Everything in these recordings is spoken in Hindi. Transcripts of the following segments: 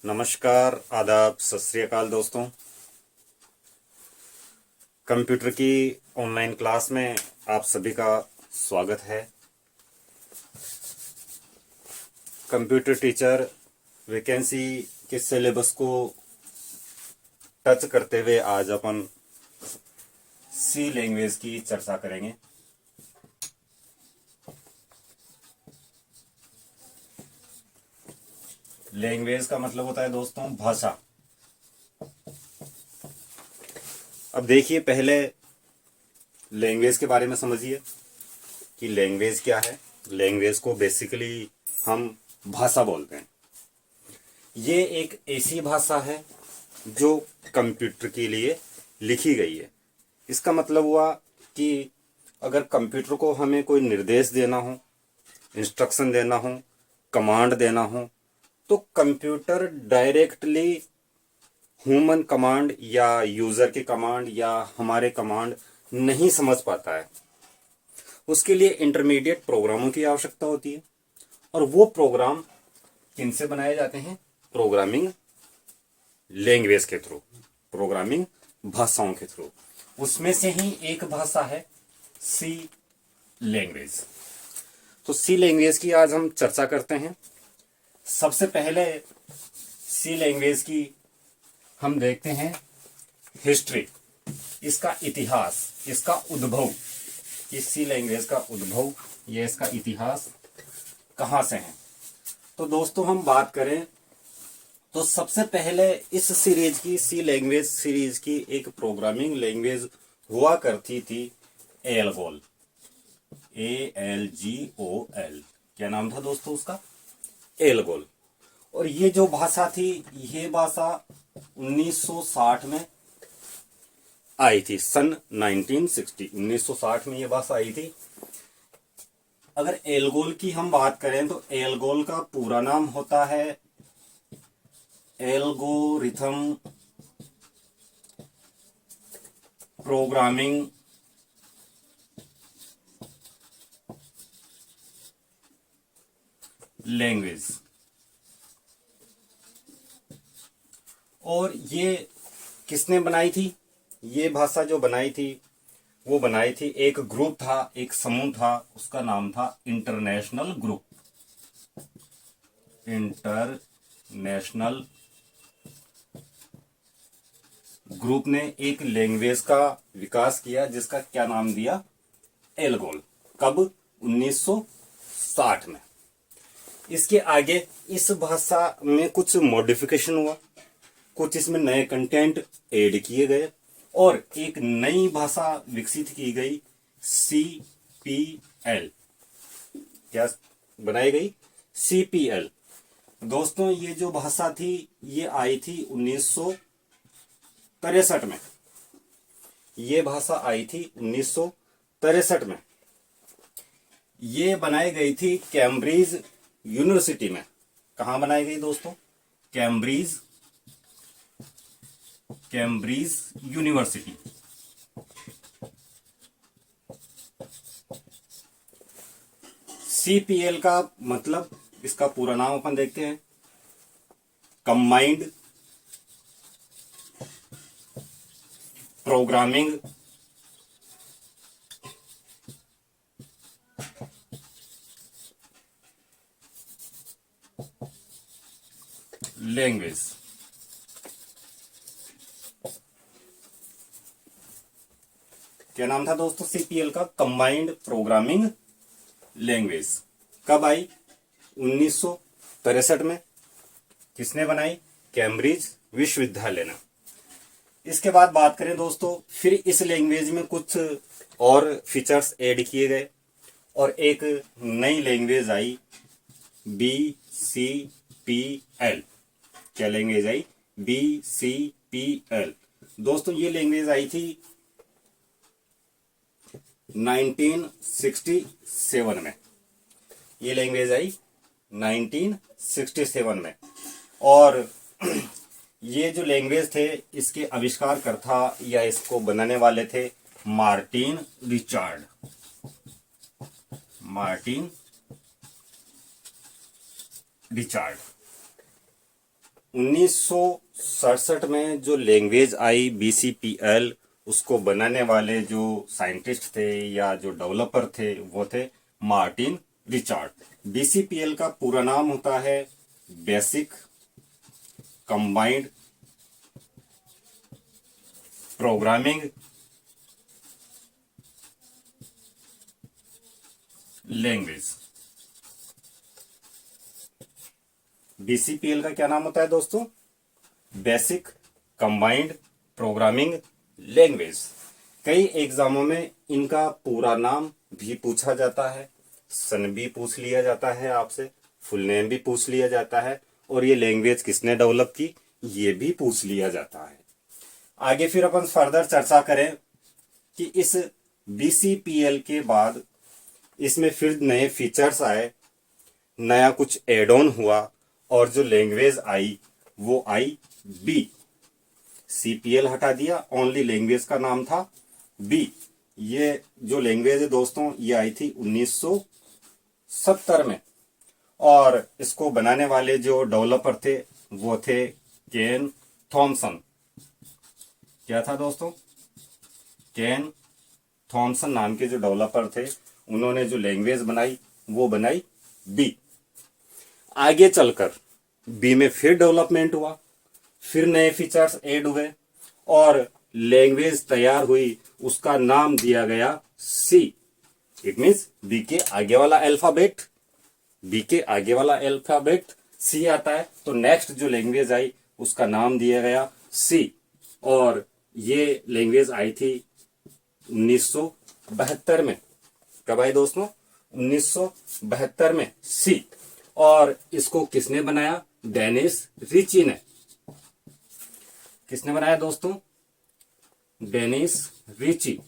नमस्कार, आदाब, सत श्री अकाल दोस्तों। कंप्यूटर की ऑनलाइन क्लास में आप सभी का स्वागत है। कंप्यूटर टीचर वैकेंसी के सिलेबस को टच करते हुए आज अपन सी लैंग्वेज की चर्चा करेंगे। लैंग्वेज का मतलब होता है दोस्तों भाषा। अब देखिए, पहले लैंग्वेज के बारे में समझिए कि लैंग्वेज क्या है। लैंग्वेज को बेसिकली हम भाषा बोलते हैं। ये एक ऐसी भाषा है जो कंप्यूटर के लिए लिखी गई है। इसका मतलब हुआ कि अगर कंप्यूटर को हमें कोई निर्देश देना हो, इंस्ट्रक्शन देना हो, कमांड देना हो, तो कंप्यूटर डायरेक्टली ह्यूमन कमांड या यूजर के कमांड या हमारे कमांड नहीं समझ पाता है। उसके लिए इंटरमीडिएट प्रोग्रामों की आवश्यकता होती है, और वो प्रोग्राम किनसे बनाए जाते हैं? प्रोग्रामिंग लैंग्वेज के थ्रू, प्रोग्रामिंग भाषाओं के थ्रू। उसमें से ही एक भाषा है सी लैंग्वेज। तो सी लैंग्वेज की आज हम चर्चा करते हैं। सबसे पहले सी लैंग्वेज की हम देखते हैं हिस्ट्री, इसका इतिहास, इसका उद्भव। इस सी लैंग्वेज का उद्भव, यह इसका इतिहास कहाँ से है। तो दोस्तों हम बात करें तो सबसे पहले इस सीरीज की, सी लैंग्वेज सीरीज की एक प्रोग्रामिंग लैंग्वेज हुआ करती थी एल्गोल, ALGOL। क्या नाम था दोस्तों उसका? एल्गोल। और ये जो भाषा थी, ये भाषा 1960 में आई थी, सन 1960 में ये भाषा आई थी। अगर एल्गोल की हम बात करें तो एल्गोल का पूरा नाम होता है एल्गोरिथम प्रोग्रामिंग लैंग्वेज। और ये किसने बनाई थी? ये भाषा जो बनाई थी वो बनाई थी, एक ग्रुप था, एक समूह था, उसका नाम था इंटरनेशनल ग्रुप। इंटरनेशनल ग्रुप ने एक लैंग्वेज का विकास किया जिसका क्या नाम दिया? एल्गोल। कब? 1960 में। इसके आगे इस भाषा में कुछ मॉडिफिकेशन हुआ, कुछ इसमें नए कंटेंट ऐड किए गए और एक नई भाषा विकसित की गई, CPL। क्या बनाई गई? CPL। दोस्तों ये जो भाषा थी ये आई थी 1963 में। ये भाषा आई थी 1963 में। ये बनाई गई थी कैम्ब्रिज यूनिवर्सिटी में। कहां बनाई गई दोस्तों? Cambridge university. CPL का मतलब, इसका पूरा नाम अपन देखते हैं, कंबाइंड प्रोग्रामिंग लैंग्वेज। क्या नाम था दोस्तों CPL का? Combined programming language. कब आई? 1963 में। किसने बनाई? कैम्ब्रिज विश्वविद्यालय ने। इसके बाद बात करें दोस्तों, फिर इस लैंग्वेज में कुछ और फीचर्स ऐड किए गए और एक नई लैंग्वेज आई, BCPL। क्या लैंग्वेज आई? BCPL। दोस्तों ये लैंग्वेज आई थी 1967 में। ये लैंग्वेज आई 1967 में। और ये जो लैंग्वेज थे, इसके आविष्कारकर्ता या इसको बनाने वाले थे मार्टिन रिचर्ड। 1967 में जो लैंग्वेज आई BCPL, उसको बनाने वाले जो साइंटिस्ट थे या जो डेवलपर थे वो थे मार्टिन रिचार्ड। BCPL का पूरा नाम होता है basic combined programming language. BCPL का क्या नाम होता है दोस्तों? Basic combined programming language. कई एग्जामों में इनका पूरा नाम भी पूछा जाता है, सन भी पूछ लिया जाता है आपसे, फुल नेम भी पूछ लिया जाता है, और ये लैंग्वेज किसने डेवलप की ये भी पूछ लिया जाता है। आगे फिर अपन फर्दर चर्चा करें कि इस BCPL के बाद इसमें फिर नए फीचर्स आए, नया कुछ एड ऑन हुआ, और जो लैंग्वेज आई वो आई बी। CPL हटा दिया, ओनली लैंग्वेज का नाम था बी। ये जो लैंग्वेज है दोस्तों ये आई थी 1970 में, और इसको बनाने वाले जो डेवलपर थे वो थे केन थॉमसन। क्या था दोस्तों? केन थॉमसन नाम के जो डेवलपर थे, उन्होंने जो लैंग्वेज बनाई वो बनाई बी। आगे चलकर बी में फिर डेवलपमेंट हुआ, फिर नए फीचर्स ऐड हुए और लैंग्वेज तैयार हुई, उसका नाम दिया गया सी। इट मीन्स बी के आगे वाला अल्फाबेट, बी के आगे वाला अल्फाबेट सी आता है, तो नेक्स्ट जो लैंग्वेज आई उसका नाम दिया गया सी। और ये लैंग्वेज आई थी 1972 में। कब आई दोस्तों? 1972 में सी। और इसको किसने बनाया? डेनिस रिची ने। किसने बनाया दोस्तों? Dennis Ritchie.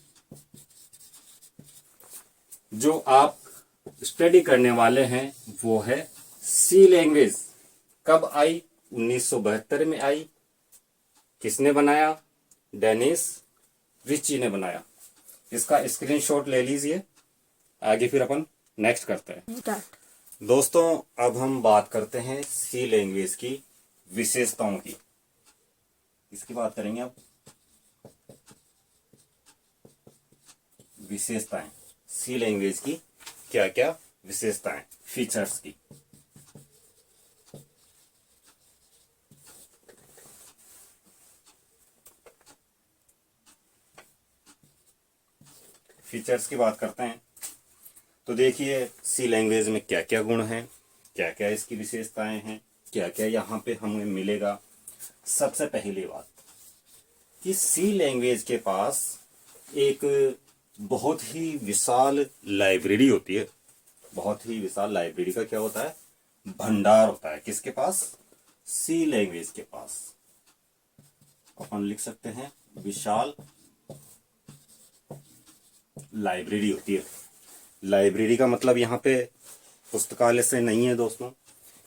जो आप स्टडी करने वाले हैं वो है सी लैंग्वेज। कब आई? 1972 में आई। किसने बनाया? डेनिस रिची ने बनाया। इसका स्क्रीनशॉट ले लीजिए। आगे फिर अपन नेक्स्ट करते हैं। दोस्तों अब हम बात करते हैं सी लैंग्वेज की विशेषताओं की। इसकी बात करेंगे अब, विशेषताएं। सी लैंग्वेज की क्या क्या विशेषताएं, फीचर्स की। फीचर्स की बात करते हैं तो देखिए सी लैंग्वेज में क्या क्या गुण हैं, क्या क्या इसकी विशेषताएं हैं, क्या क्या यहाँ पे हमें मिलेगा। सबसे पहली बात कि सी लैंग्वेज के पास एक बहुत ही विशाल लाइब्रेरी होती है। बहुत ही विशाल लाइब्रेरी का क्या होता है? भंडार होता है। किसके पास? सी लैंग्वेज के पास। अपन लिख सकते हैं विशाल लाइब्रेरी होती है। लाइब्रेरी का मतलब यहाँ पे पुस्तकालय से नहीं है दोस्तों,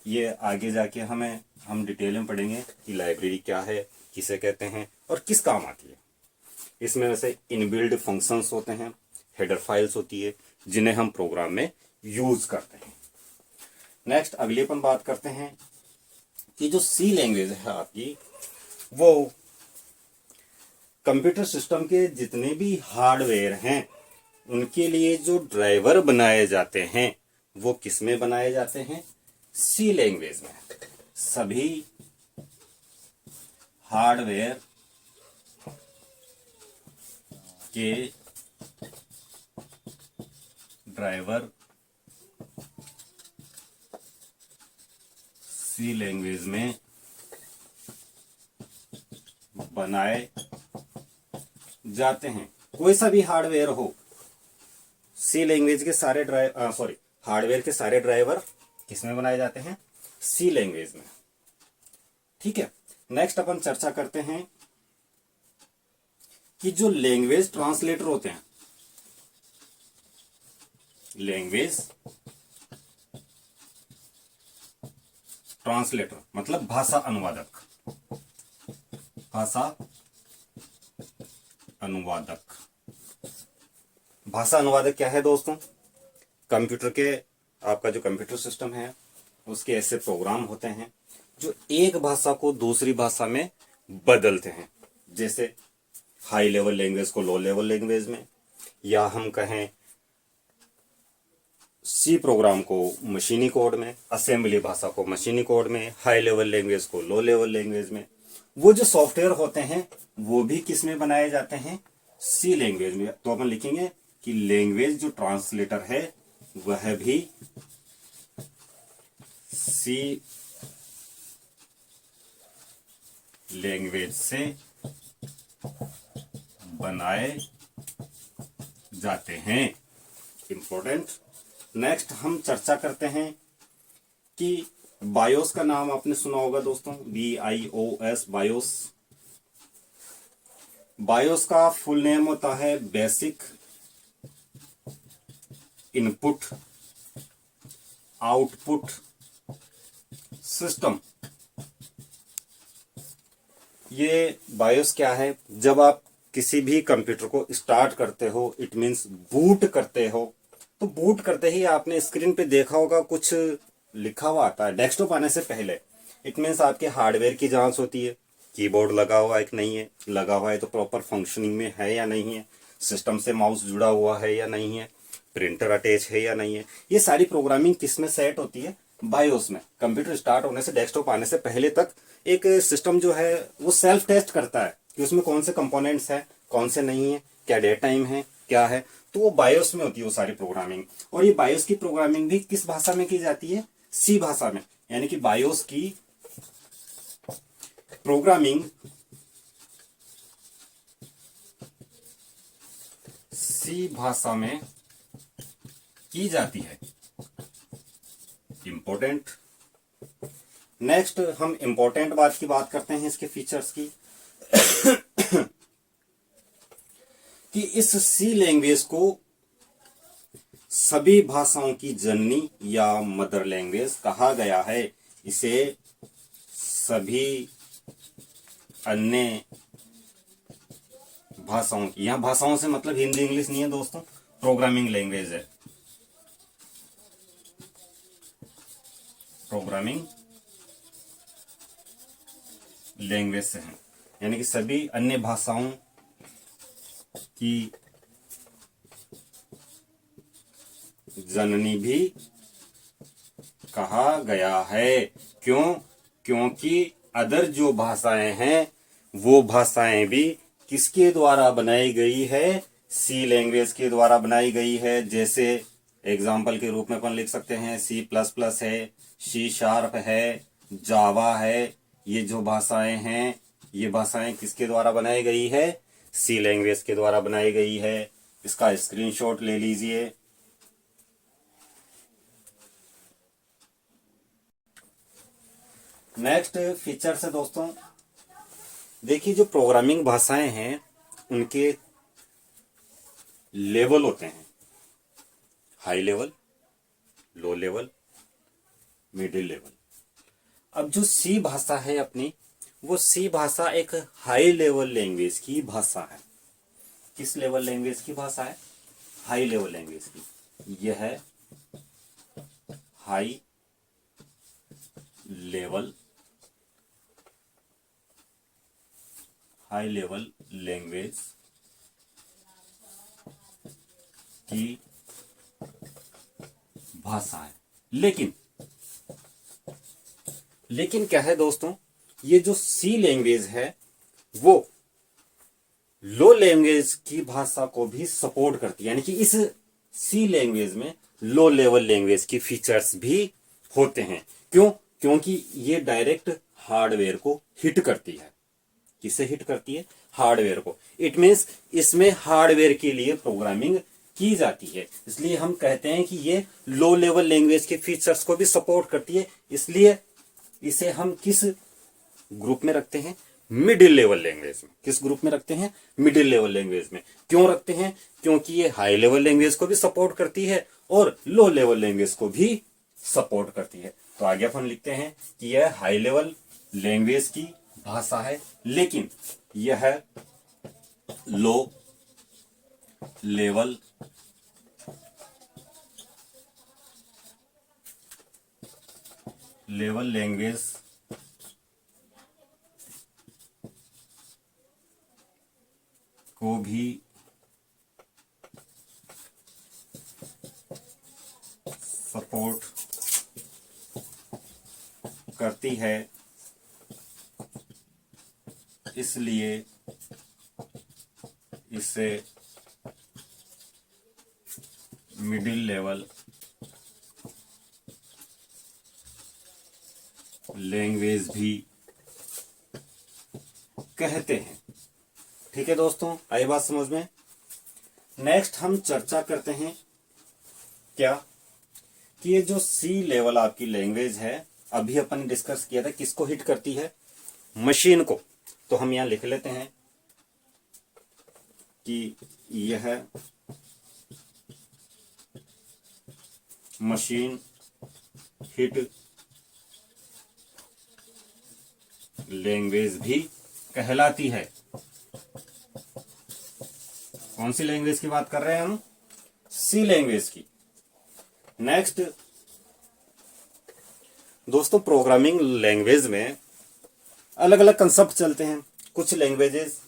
ये आगे जाके हम डिटेल में पढ़ेंगे कि लाइब्रेरी क्या है, किसे कहते हैं और किस काम आती है। इसमें वैसे इनबिल्ड फंक्शंस होते हैं, हेडर फाइल्स होती है जिन्हें हम प्रोग्राम में यूज करते हैं। नेक्स्ट अगली अपन बात करते हैं कि जो सी लैंग्वेज है आपकी, वो कंप्यूटर सिस्टम के जितने भी हार्डवेयर हैं उनके लिए जो ड्राइवर बनाए जाते हैं वो किस में बनाए जाते हैं? सी लैंग्वेज में। सभी हार्डवेयर के ड्राइवर सी लैंग्वेज में बनाए जाते हैं। कोई सा भी हार्डवेयर हो, सी लैंग्वेज के सारे हार्डवेयर के सारे ड्राइवर किसमें बनाए जाते हैं? सी लैंग्वेज में। ठीक है। नेक्स्ट अपन चर्चा करते हैं कि जो लैंग्वेज ट्रांसलेटर होते हैं, लैंग्वेज ट्रांसलेटर मतलब भाषा अनुवादक। भाषा अनुवादक। भाषा अनुवादक क्या है दोस्तों? कंप्यूटर के, आपका जो कंप्यूटर सिस्टम है उसके ऐसे प्रोग्राम होते हैं जो एक भाषा को दूसरी भाषा में बदलते हैं, जैसे हाई लेवल लैंग्वेज को लो लेवल लैंग्वेज में, या हम कहें सी प्रोग्राम को मशीनी कोड में, असेंबली भाषा को मशीनी कोड में, हाई लेवल लैंग्वेज को लो लेवल लैंग्वेज में। वो जो सॉफ्टवेयर होते हैं वो भी किस में बनाए जाते हैं, सी लैंग्वेज में। तो अपन लिखेंगे कि लैंग्वेज जो ट्रांसलेटर है वह भी सी लैंग्वेज से बनाए जाते हैं। इंपॉर्टेंट। नेक्स्ट हम चर्चा करते हैं कि बायोस का नाम आपने सुना होगा दोस्तों, BIOS, बायोस। बायोस का फुल नेम होता है बेसिक इनपुट आउटपुट सिस्टम। ये बायोस क्या है, जब आप किसी भी कंप्यूटर को स्टार्ट करते हो, इट मींस बूट करते हो, तो बूट करते ही आपने स्क्रीन पे देखा होगा कुछ लिखा हुआ आता है डेस्कटॉप आने से पहले। इट मींस आपके हार्डवेयर की जांच होती है, कीबोर्ड लगा हुआ है कि नहीं है, लगा हुआ है तो प्रॉपर फंक्शनिंग में है या नहीं है, सिस्टम से माउस जुड़ा हुआ है या नहीं है, प्रिंटर अटैच है या नहीं है। ये सारी प्रोग्रामिंग किस में सेट होती है, बायोस में। कंप्यूटर स्टार्ट होने से डेस्कटॉप आने से पहले तक एक सिस्टम जो है वो सेल्फ टेस्ट करता है कि उसमें कौन से कंपोनेंट्स हैं, कौन से नहीं है, क्या डेटा टाइम है, क्या है। तो वो बायोस में होती है वो सारी प्रोग्रामिंग। और ये बायोस की प्रोग्रामिंग भी किस भाषा में की जाती है, सी भाषा में। यानी कि बायोस की प्रोग्रामिंग सी भाषा में की जाती है। इंपॉर्टेंट। नेक्स्ट हम इंपॉर्टेंट बात की बात करते हैं, इसके फीचर्स की। कि इस सी लैंग्वेज को सभी भाषाओं की जननी या मदर लैंग्वेज कहा गया है। इसे सभी अन्य भाषाओं की, यहां भाषाओं से मतलब हिंदी इंग्लिश नहीं है दोस्तों, प्रोग्रामिंग लैंग्वेज है, प्रोग्रामिंग लैंग्वेज से है। यानी कि सभी अन्य भाषाओं की जननी भी कहा गया है। क्यों? क्योंकि अदर जो भाषाएं हैं वो भाषाएं भी किसके द्वारा बनाई गई है, सी लैंग्वेज के द्वारा बनाई गई है। जैसे एग्जाम्पल के रूप में अपन लिख सकते हैं C++ है, C# है, जावा है। ये जो भाषाएं हैं ये भाषाएं किसके द्वारा बनाई गई है, सी लैंग्वेज के द्वारा बनाई गई है। इसका स्क्रीनशॉट ले लीजिए। नेक्स्ट फीचर है दोस्तों, देखिए जो प्रोग्रामिंग भाषाएं हैं उनके लेवल होते हैं, high level, low level, middle level. अब जो सी भाषा है अपनी, वो सी भाषा एक हाई लेवल लैंग्वेज की भाषा है। किस लेवल लैंग्वेज की भाषा है, हाई लेवल लैंग्वेज की। यह है हाई लेवल लैंग्वेज की भाषा है। लेकिन क्या है दोस्तों, ये जो सी लैंग्वेज है वो लो लैंग्वेज की भाषा को भी सपोर्ट करती है। यानी कि इस सी लैंग्वेज में लो लेवल लैंग्वेज की फीचर्स भी होते हैं। क्यों? क्योंकि ये डायरेक्ट हार्डवेयर को हिट करती है। किसे हिट करती है, हार्डवेयर को। इट मींस इसमें हार्डवेयर के लिए प्रोग्रामिंग की जाती है, इसलिए हम कहते हैं कि ये लो लेवल लैंग्वेज के फीचर्स को भी सपोर्ट करती है। इसलिए इसे हम किस ग्रुप में रखते हैं, मिडिल लेवल लैंग्वेज में। किस ग्रुप में रखते हैं, मिडिल लेवल लैंग्वेज में। क्यों रखते हैं? क्योंकि ये हाई लेवल लैंग्वेज को भी सपोर्ट करती है और लो लेवल लैंग्वेज को भी सपोर्ट करती है। तो आगे अपन लिखते हैं कि यह हाई लेवल लैंग्वेज की भाषा है, लेकिन यह लो लेवल लैंग्वेज को भी सपोर्ट करती है, इसलिए इसे मिडिल लेवल लैंग्वेज भी कहते हैं। ठीक है दोस्तों, आई बात समझ में। नेक्स्ट हम चर्चा करते हैं क्या कि ये जो सी लेवल आपकी लैंग्वेज है, अभी अपन ने डिस्कस किया था, किसको हिट करती है? मशीन को। तो हम यहां लिख लेते हैं कि यह मशीन हिट लैंग्वेज भी कहलाती है। कौन सी लैंग्वेज की बात कर रहे हैं हम? सी लैंग्वेज की। नेक्स्ट दोस्तों, प्रोग्रामिंग लैंग्वेज में अलग अलग कंसेप्ट चलते हैं। कुछ लैंग्वेजेस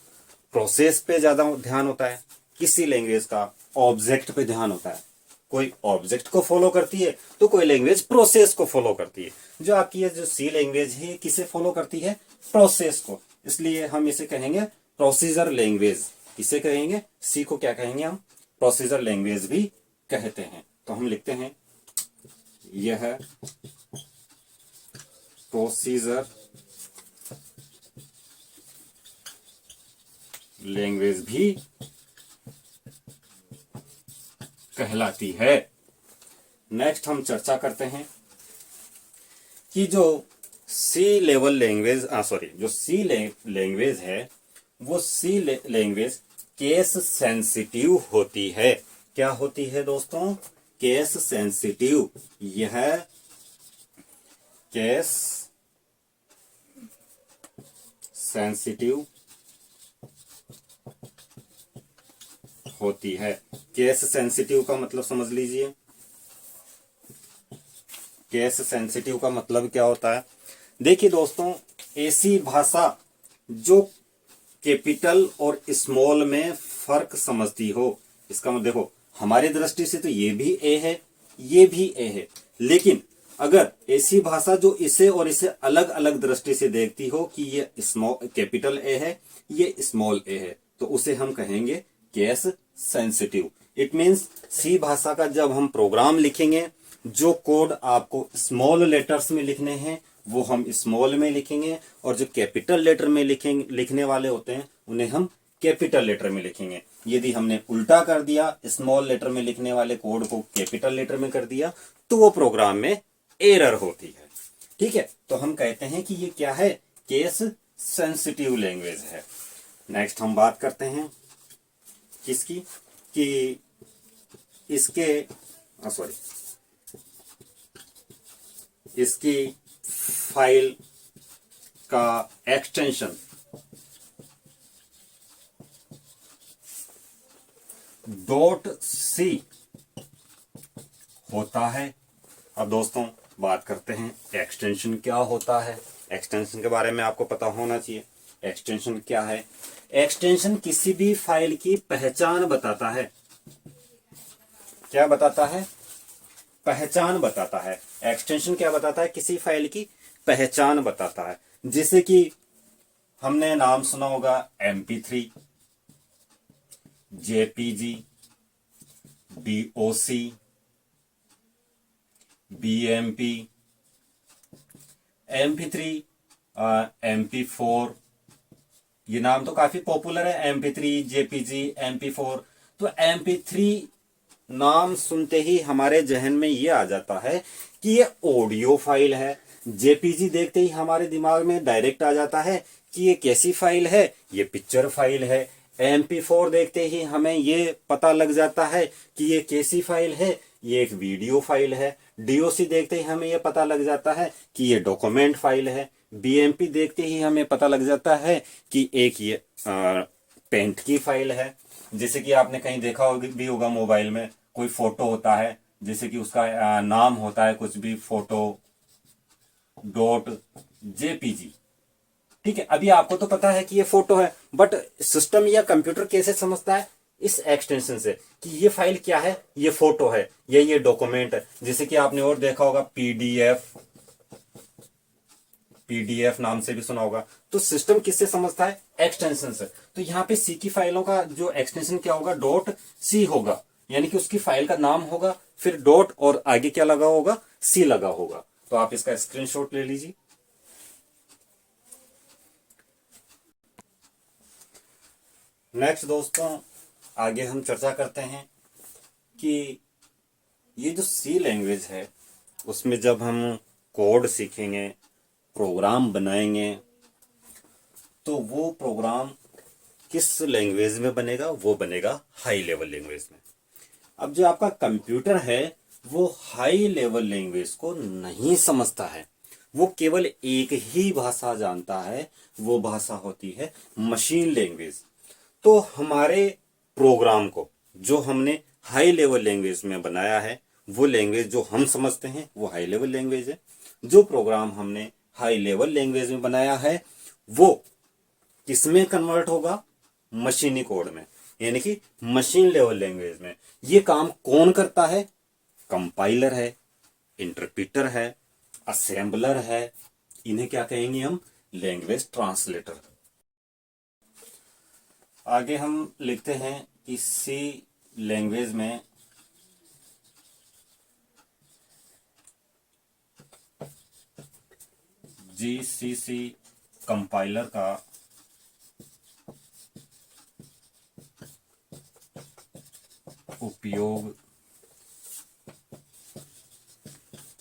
प्रोसेस पे ज्यादा ध्यान होता है, किसी लैंग्वेज का ऑब्जेक्ट पे ध्यान होता है। कोई ऑब्जेक्ट को फॉलो करती है तो कोई लैंग्वेज प्रोसेस को फॉलो करती है। जो आपकी ये जो सी लैंग्वेज है, किसे फॉलो करती है? प्रोसेस को। इसलिए हम इसे कहेंगे प्रोसीजर लैंग्वेज। किसे कहेंगे? सी को क्या कहेंगे हम? प्रोसीजर लैंग्वेज भी कहते हैं। तो हम लिखते हैं यह प्रोसीजर लैंग्वेज भी कहलाती है। नेक्स्ट हम चर्चा करते हैं कि जो सी लेवल लैंग्वेज जो सी लैंग्वेज है, वो सी लैंग्वेज केस सेंसिटिव होती है। क्या होती है दोस्तों? Case sensitive. यह केस सेंसिटिव होती है। केस सेंसिटिव का मतलब समझ लीजिए। केस सेंसिटिव का मतलब क्या होता है? देखिए दोस्तों, ऐसी भाषा जो कैपिटल और स्मॉल में फर्क समझती हो। इसका मतलब देखो, हमारी दृष्टि से तो ये भी ए है, ये भी ए है, लेकिन अगर ऐसी भाषा जो इसे और इसे अलग अलग दृष्टि से देखती हो कि ये स्मॉल कैपिटल ए है, ये स्मॉल ए है, तो उसे हम कहेंगे केस सेंसिटिव। इट मीन्स सी भाषा का जब हम प्रोग्राम लिखेंगे, जो कोड आपको स्मॉल लेटर्स में लिखने हैं वो हम स्मॉल में लिखेंगे, और जो कैपिटल लेटर में लिखने वाले होते हैं उन्हें हम कैपिटल लेटर में लिखेंगे। यदि हमने उल्टा कर दिया, स्मॉल लेटर में लिखने वाले कोड को कैपिटल लेटर में कर दिया, तो वो प्रोग्राम में एरर होती है। ठीक है, तो हम कहते हैं कि ये क्या है? केस सेंसिटिव लैंग्वेज है। नेक्स्ट हम बात करते हैं किसकी? कि इसकी फाइल का एक्सटेंशन .c होता है। अब दोस्तों बात करते हैं एक्सटेंशन क्या होता है। एक्सटेंशन के बारे में आपको पता होना चाहिए। एक्सटेंशन क्या है? एक्सटेंशन किसी भी फाइल की पहचान बताता है। क्या बताता है? पहचान बताता है। एक्सटेंशन क्या बताता है? किसी फाइल की पहचान बताता है। जैसे कि हमने नाम सुना होगा MP3, JPG, DOC, BMP, MP3, MP4। ये नाम तो काफी पॉपुलर है, MP3, JPG, MP4। तो MP3 नाम सुनते ही हमारे जहन में ये आ जाता है कि ये ऑडियो फाइल है। JPG देखते ही हमारे दिमाग में डायरेक्ट आ जाता है कि ये कैसी फाइल है? ये पिक्चर फाइल है। MP4 देखते ही हमें ये पता लग जाता है कि ये कैसी फाइल है? ये एक वीडियो फाइल है। DOC देखते ही हमें ये पता लग जाता है कि ये डॉक्यूमेंट फाइल है। BMP देखते ही हमें पता लग जाता है कि एक ये पेंट की फाइल है। जैसे कि आपने कहीं देखा भी होगा, मोबाइल में कोई फोटो होता है, जैसे कि उसका नाम होता है कुछ भी, फोटो .jpg। ठीक है, अभी आपको तो पता है कि ये फोटो है, बट सिस्टम या कंप्यूटर कैसे समझता है? इस एक्सटेंशन से कि ये फाइल क्या है, ये फोटो है, ये डॉक्यूमेंट है। जैसे कि आपने और देखा होगा पीडीएफ, पीडीएफ नाम से भी सुना होगा। तो सिस्टम किससे समझता है? एक्सटेंशन से। तो यहाँ पे सी की फाइलों का जो एक्सटेंशन क्या होगा? डॉट सी होगा, यानी कि उसकी फाइल का नाम होगा, फिर डॉट और आगे क्या लगा होगा? सी लगा होगा। तो आप इसका स्क्रीनशॉट ले लीजिए। नेक्स्ट दोस्तों, आगे हम चर्चा करते हैं कि ये जो सी लैंग्वेज है उसमें जब हम कोड सीखेंगे, प्रोग्राम बनाएंगे, तो वो प्रोग्राम किस लैंग्वेज में बनेगा? वो बनेगा हाई लेवल लैंग्वेज में। अब जो आपका कंप्यूटर है वो हाई लेवल लैंग्वेज को नहीं समझता है, वो केवल एक ही भाषा जानता है, वो भाषा होती है मशीन लैंग्वेज। तो हमारे प्रोग्राम को जो हमने हाई लेवल लैंग्वेज में बनाया है, वो लैंग्वेज जो हम समझते हैं वो हाई लेवल लैंग्वेज है। जो प्रोग्राम हमने हाई लेवल लैंग्वेज में बनाया है वो किसमें कन्वर्ट होगा? मशीनी कोड में, यानी कि मशीन लेवल लैंग्वेज में। ये काम कौन करता है? कंपाइलर है, इंटरप्रिटर है, असेंबलर है। इन्हें क्या कहेंगे हम? Language translator. आगे हम लिखते हैं कि सी लैंग्वेज में जीसीसी कंपाइलर का उपयोग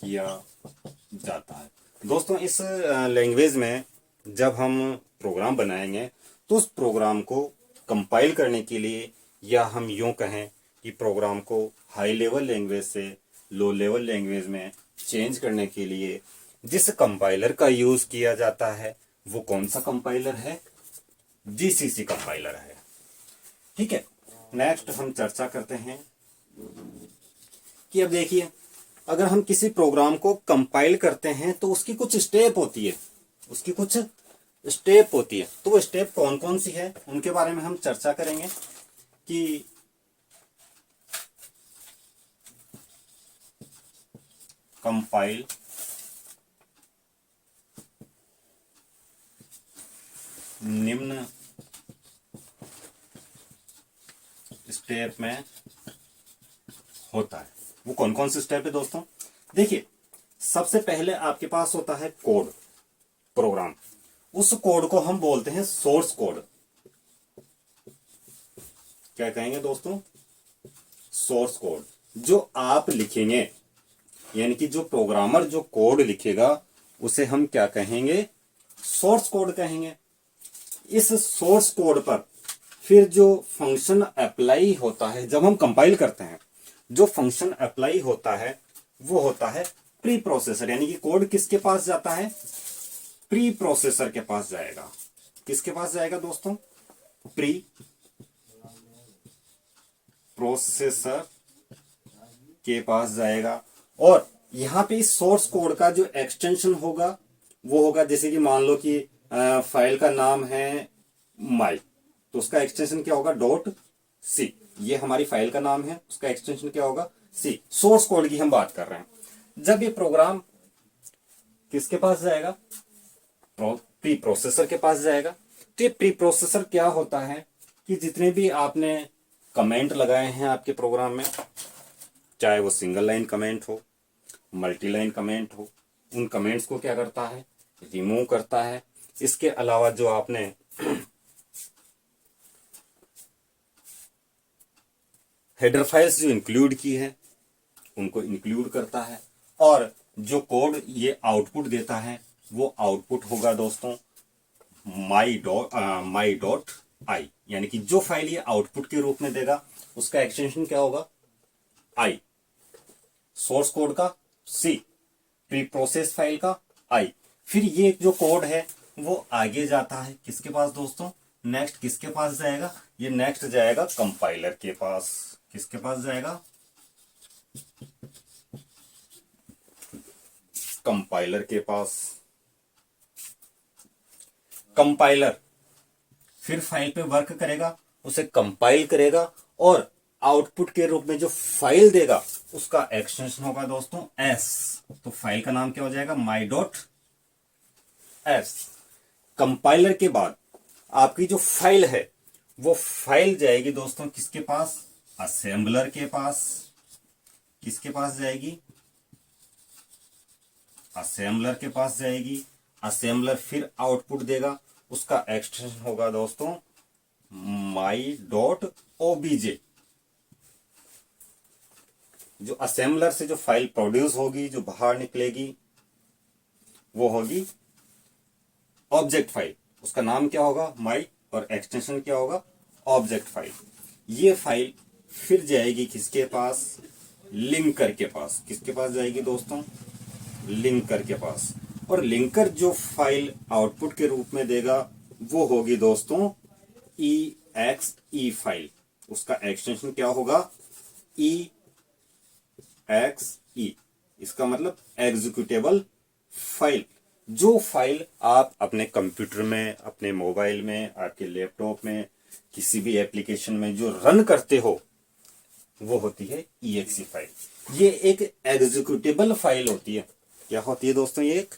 किया जाता है। दोस्तों इस लैंग्वेज में जब हम प्रोग्राम बनाएंगे तो उस प्रोग्राम को कंपाइल करने के लिए, या हम यूं कहें कि प्रोग्राम को हाई लेवल लैंग्वेज से लो लेवल लैंग्वेज में चेंज करने के लिए जिस कंपाइलर का यूज किया जाता है वो कौन सा कंपाइलर है? जीसीसी कंपाइलर है। ठीक है, नेक्स्ट हम चर्चा करते हैं कि अब देखिए, अगर हम किसी प्रोग्राम को कंपाइल करते हैं तो उसकी कुछ स्टेप होती है, उसकी कुछ स्टेप होती है। तो वो स्टेप कौन कौन सी है उनके बारे में हम चर्चा करेंगे कि कंपाइल निम्न स्टेप में होता है। वो कौन कौन से स्टेप है दोस्तों? देखिए, सबसे पहले आपके पास होता है कोड, प्रोग्राम। उस कोड को हम बोलते हैं सोर्स कोड। क्या कहेंगे दोस्तों? Source code. जो आप लिखेंगे, यानी कि जो प्रोग्रामर जो कोड लिखेगा उसे हम क्या कहेंगे? सोर्स कोड कहेंगे। इस सोर्स कोड पर फिर जो फंक्शन अप्लाई होता है, जब हम कंपाइल करते हैं जो फंक्शन अप्लाई होता है वो होता है प्री प्रोसेसर। यानी कि कोड किसके पास जाता है? प्री प्रोसेसर के पास जाएगा। किसके पास जाएगा दोस्तों? प्री प्रोसेसर के पास जाएगा। और यहां पे इस सोर्स कोड का जो एक्सटेंशन होगा वो होगा, जैसे कि मान लो कि फाइल का नाम है माई, तो उसका एक्सटेंशन क्या होगा? Dot C. ये हमारी फाइल का नाम है, उसका एक्सटेंशन क्या होगा? सी। सोर्स कोड की हम बात कर रहे हैं। जब ये प्रोग्राम किसके पास जाएगा? प्री प्रोसेसर के पास जाएगा। तो ये प्री प्रोसेसर क्या होता है कि जितने भी आपने कमेंट लगाए हैं आपके प्रोग्राम में, चाहे वो सिंगल लाइन कमेंट हो, मल्टी लाइन कमेंट हो, उन कमेंट्स को क्या करता है? रिमूव करता है। इसके अलावा जो आपने हेडर फाइल्स जो इंक्लूड की है उनको इंक्लूड करता है। और जो कोड ये आउटपुट देता है वो आउटपुट होगा दोस्तों माई डॉट आई। यानी कि जो फाइल ये आउटपुट के रूप में देगा उसका एक्सटेंशन क्या होगा? आई। सोर्स कोड का सी, प्री प्रोसेस फाइल का आई। फिर ये जो कोड है वो आगे जाता है किसके पास दोस्तों? नेक्स्ट किसके पास जाएगा? ये नेक्स्ट जाएगा कंपाइलर के पास। किसके पास जाएगा? कंपाइलर के पास। कंपाइलर फिर फाइल पे वर्क करेगा, उसे कंपाइल करेगा और आउटपुट के रूप में जो फाइल देगा उसका एक्सटेंशन होगा दोस्तों एस। तो फाइल का नाम क्या हो जाएगा, माई डॉट एस। कंपाइलर के बाद आपकी जो फाइल है वो फाइल जाएगी दोस्तों किसके पास, असेंबलर के पास। किसके पास जाएगी, असेंबलर के पास जाएगी। असेंबलर फिर आउटपुट देगा, उसका एक्सटेंशन होगा दोस्तों माई डॉट ओबीजे। जो असेंबलर से जो फाइल प्रोड्यूस होगी, जो बाहर निकलेगी, वो होगी ऑब्जेक्ट फाइल। उसका नाम क्या होगा, माई, और एक्सटेंशन क्या होगा, ऑब्जेक्ट फाइल। ये फाइल फिर जाएगी किसके पास, लिंकर के पास। किसके पास जाएगी दोस्तों, लिंकर के पास। और लिंकर जो फाइल आउटपुट के रूप में देगा वो होगी दोस्तों EXE फाइल। उसका एक्सटेंशन क्या होगा, EXE। इसका मतलब एग्जीक्यूटेबल फाइल। जो फाइल आप अपने कंप्यूटर में, अपने मोबाइल में, आपके लैपटॉप में, किसी भी एप्लीकेशन में जो रन करते हो वो होती है EXE फाइल। ये एक एग्जीक्यूटेबल फाइल होती है। क्या होती है दोस्तों, ये एक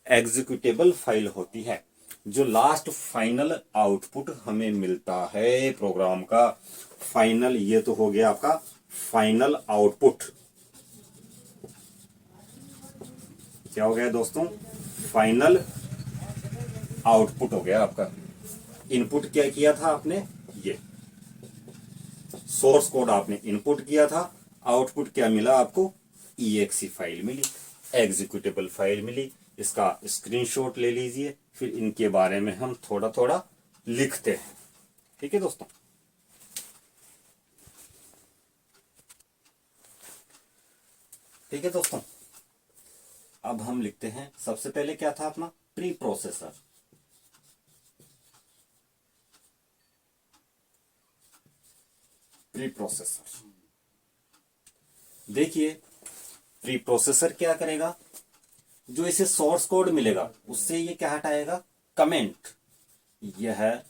एग्जीक्यूटेबल फाइल होती है जो लास्ट फाइनल आउटपुट हमें मिलता है प्रोग्राम का। फाइनल, ये तो हो गया आपका फाइनल आउटपुट। क्या हो गया दोस्तों, फाइनल आउटपुट हो गया आपका। इनपुट क्या किया था आपने, ये सोर्स कोड आपने इनपुट किया था, आउटपुट क्या मिला आपको, EXE फाइल मिली, एग्जीक्यूटेबल फाइल मिली। इसका स्क्रीनशॉट ले लीजिए, फिर इनके बारे में हम थोड़ा थोड़ा लिखते हैं। ठीक है दोस्तों, ठीक है दोस्तों। अब हम लिखते हैं, सबसे पहले क्या था अपना, प्री प्रोसेसर। प्री प्रोसेसर, देखिए प्री प्रोसेसर क्या करेगा, जो इसे सोर्स कोड मिलेगा उससे ये क्या हटाएगा, कमेंट। यह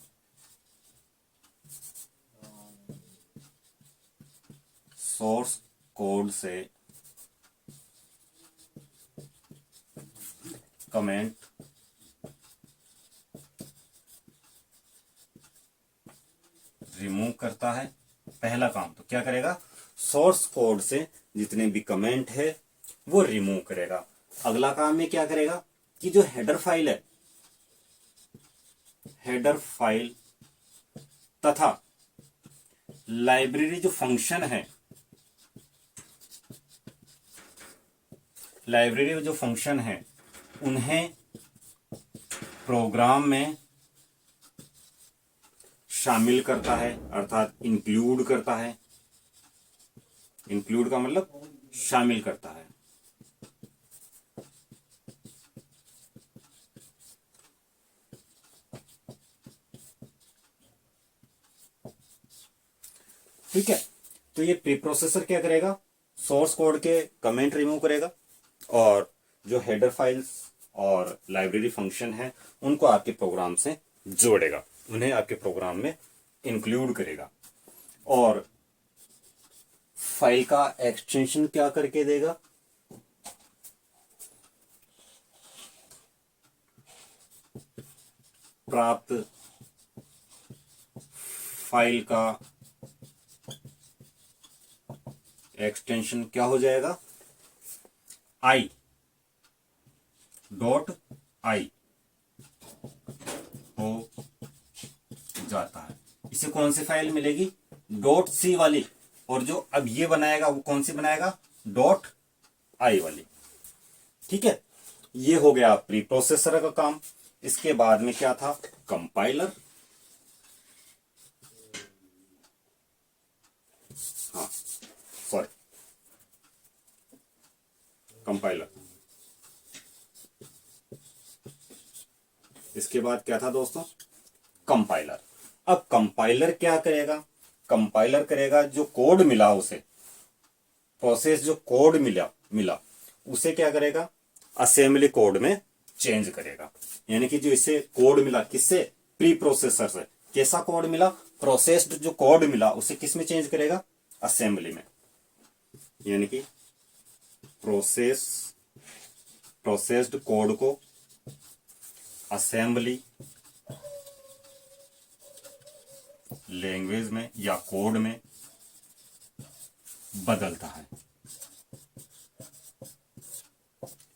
सोर्स कोड से कमेंट रिमूव करता है। पहला काम तो क्या करेगा, सोर्स कोड से जितने भी कमेंट है वो रिमूव करेगा। अगला काम में क्या करेगा कि जो हेडर फाइल है, हेडर फाइल तथा लाइब्रेरी जो फंक्शन है, लाइब्रेरी जो फंक्शन है उन्हें प्रोग्राम में शामिल करता है, अर्थात इंक्लूड करता है। इंक्लूड का मतलब शामिल करता है। ठीक है, तो ये प्री प्रोसेसर क्या करेगा, सोर्स कोड के कमेंट रिमूव करेगा और जो हेडर फाइल्स और लाइब्रेरी फंक्शन है उनको आपके प्रोग्राम से जोड़ेगा, उन्हें आपके प्रोग्राम में इंक्लूड करेगा और फाइल का एक्सटेंशन क्या करके देगा, प्राप्त फाइल का एक्सटेंशन क्या हो जाएगा, आई डॉट आई हो जाता है। इसे कौन सी फाइल मिलेगी, डॉट सी वाली, और जो अब ये बनाएगा वो कौन सी बनाएगा, डॉट आई वाली। ठीक है, ये हो गया प्री प्रोसेसर का काम। इसके बाद में क्या था, कंपाइलर। हाँ सॉरी, कंपाइलर। इसके बाद क्या था दोस्तों, कंपाइलर। अब कंपाइलर क्या करेगा, कंपाइलर करेगा जो कोड मिला उसे, प्रोसेस जो कोड मिला उसे क्या करेगा, असेंबली कोड में चेंज करेगा। यानी कि जो इसे कोड मिला किससे, प्री प्रोसेसर से, कैसा कोड मिला, प्रोसेस्ड जो कोड मिला उसे किस में चेंज करेगा, असेंबली में। यानी कि प्रोसेस्ड कोड को असेंबली लैंग्वेज में या कोड में बदलता है।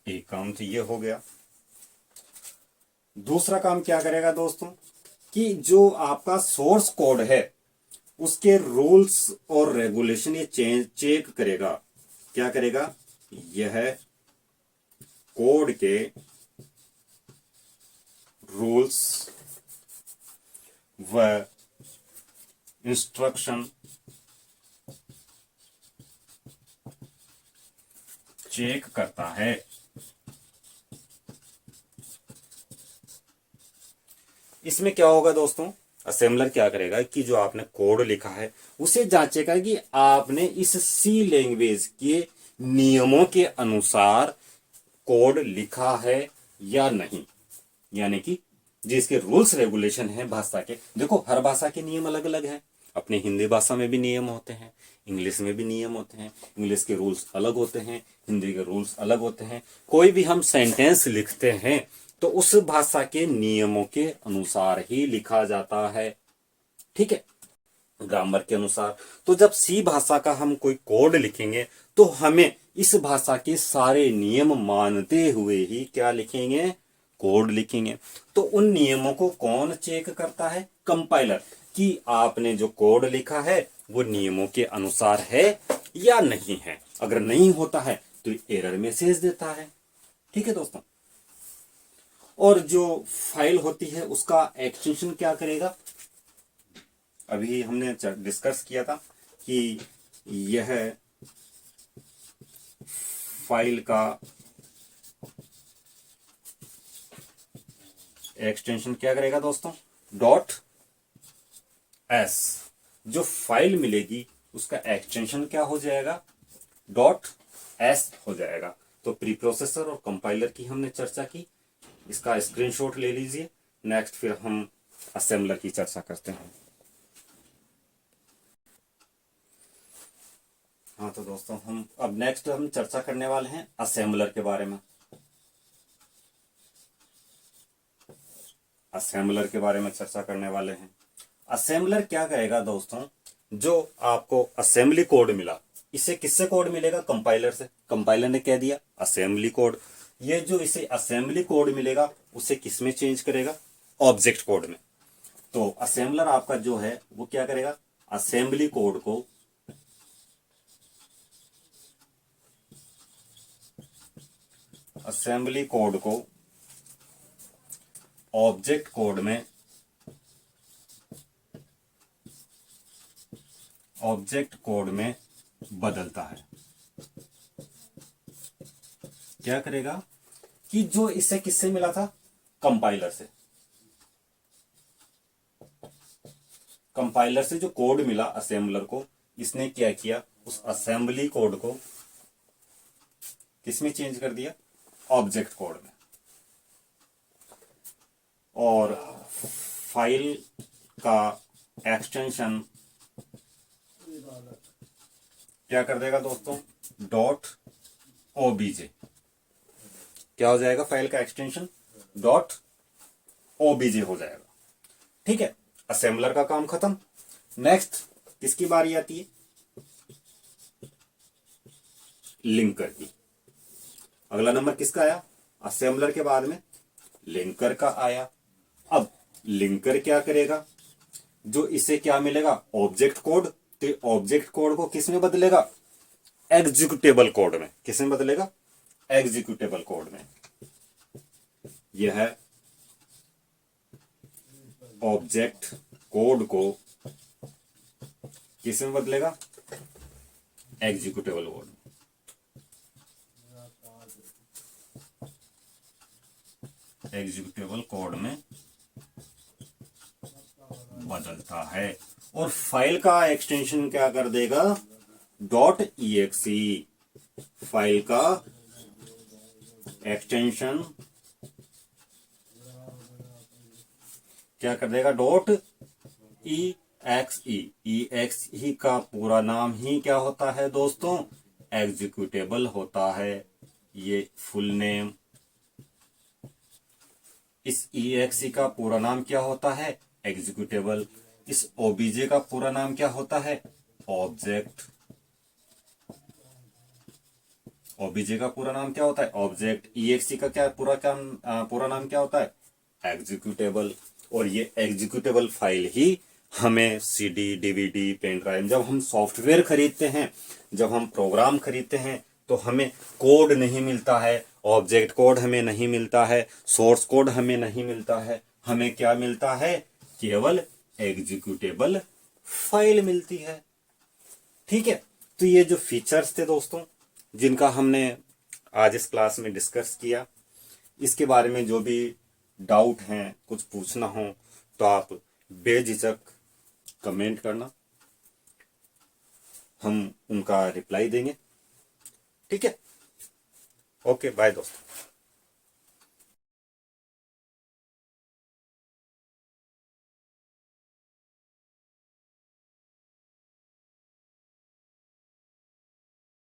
एक काम तो ये हो गया। दूसरा काम क्या करेगा दोस्तों, कि जो आपका सोर्स कोड है उसके रूल्स और रेगुलेशन ये चेक करेगा। क्या करेगा, यह कोड के रूल्स व इंस्ट्रक्शन चेक करता है। इसमें क्या होगा दोस्तों, असेंबलर क्या करेगा कि जो आपने कोड लिखा है उसे जांचेगा कि आपने इस सी लैंग्वेज के नियमों के अनुसार कोड लिखा है या नहीं। यानी कि जिसके रूल्स रेगुलेशन है भाषा के, देखो हर भाषा के नियम अलग अलग हैं। अपने हिंदी भाषा में भी नियम होते हैं, इंग्लिश में भी नियम होते हैं। इंग्लिश के रूल्स अलग होते हैं, हिंदी के रूल्स अलग होते हैं। कोई भी हम सेंटेंस लिखते हैं तो उस भाषा के नियमों के अनुसार ही लिखा जाता है, ठीक है, ग्रामर के अनुसार। तो जब सी भाषा का हम कोई कोड लिखेंगे तो हमें इस भाषा के सारे नियम मानते हुए ही क्या लिखेंगे, कोड लिखेंगे। तो उन नियमों को कौन चेक करता है, कंपाइलर, कि आपने जो कोड लिखा है वो नियमों के अनुसार है या नहीं है। अगर नहीं होता है तो एरर मैसेज देता है, ठीक है दोस्तों। और जो फाइल होती है उसका एक्सटेंशन क्या करेगा, अभी हमने डिस्कस किया था कि यह फाइल का एक्सटेंशन क्या करेगा दोस्तों, डॉट एस। जो फाइल मिलेगी उसका एक्सटेंशन क्या हो जाएगा, डॉट एस हो जाएगा। तो प्री प्रोसेसर और कंपाइलर की हमने चर्चा की, इसका स्क्रीनशॉट ले लीजिए। नेक्स्ट फिर हम असेंबलर की चर्चा करते हैं। हाँ तो दोस्तों हम अब नेक्स्ट हम चर्चा करने वाले हैं असेंबलर के बारे में। असेंबलर के बारे में चर्चा करने वाले हैं। असेंबलर क्या करेगा दोस्तों, जो आपको असेंबली कोड मिला इसे किससे कोड मिलेगा, कंपाइलर से। कंपाइलर ने कह दिया असेंबली कोड, ये जो इसे असेंबली कोड मिलेगा उसे किस में चेंज करेगा, ऑब्जेक्ट कोड में। तो असेंबलर आपका जो है वो क्या करेगा, असेंबली कोड को ऑब्जेक्ट कोड में बदलता है। क्या करेगा कि जो इसे किससे मिला था, कंपाइलर से। कंपाइलर से जो कोड मिला असेंबलर को, इसने क्या किया, उस असेंबली कोड को किसमें चेंज कर दिया, ऑब्जेक्ट कोड में। और फाइल का एक्सटेंशन क्या कर देगा दोस्तों, डॉट ओबीजे। क्या हो जाएगा, फाइल का एक्सटेंशन डॉट ओबीजे हो जाएगा, ठीक है। असेंबलर का काम खत्म। नेक्स्ट किसकी बारी आती है, लिंकर की। अगला नंबर किसका आया, असेंबलर के बाद में लिंकर का आया। अब लिंकर क्या करेगा, जो इसे क्या मिलेगा, ऑब्जेक्ट कोड। तो ऑब्जेक्ट कोड को किस में बदलेगा, एग्जीक्यूटेबल कोड में। किस में बदलेगा, एग्जीक्यूटेबल कोड में। यह है ऑब्जेक्ट कोड को किस में बदलेगा, एग्जीक्यूटेबल कोड में। एग्जीक्यूटेबल कोड में बदलता है। और फाइल का एक्सटेंशन क्या कर देगा, डॉट EXE। फाइल का एक्सटेंशन क्या कर देगा, डॉट EXE। EXE का पूरा नाम ही क्या होता है दोस्तों, एग्जीक्यूटेबल होता है। ये फुल नेम, इस EXE का पूरा नाम क्या होता है, एग्जीक्यूटेबल। इस OBJ का पूरा नाम क्या होता है, ऑब्जेक्ट। OBJ का पूरा नाम क्या होता है, ऑब्जेक्ट। EXE का पूरा नाम क्या होता है, एग्जीक्यूटेबल। और ये एग्जीक्यूटेबल फाइल ही हमें CD, DVD, पेन ड्राइव, जब हम सॉफ्टवेयर खरीदते हैं, जब हम प्रोग्राम खरीदते हैं, तो हमें कोड नहीं मिलता है, ऑब्जेक्ट कोड हमें नहीं मिलता है, सोर्स कोड हमें नहीं मिलता है। हमें क्या मिलता है, केवल एग्जीक्यूटेबल फाइल मिलती है। ठीक है, तो ये जो फीचर्स थे दोस्तों, जिनका हमने आज इस क्लास में डिस्कस किया, इसके बारे में जो भी डाउट हैं, कुछ पूछना हो, तो आप बेझिझक कमेंट करना, हम उनका रिप्लाई देंगे। ठीक है, ओके, बाय दोस्तों।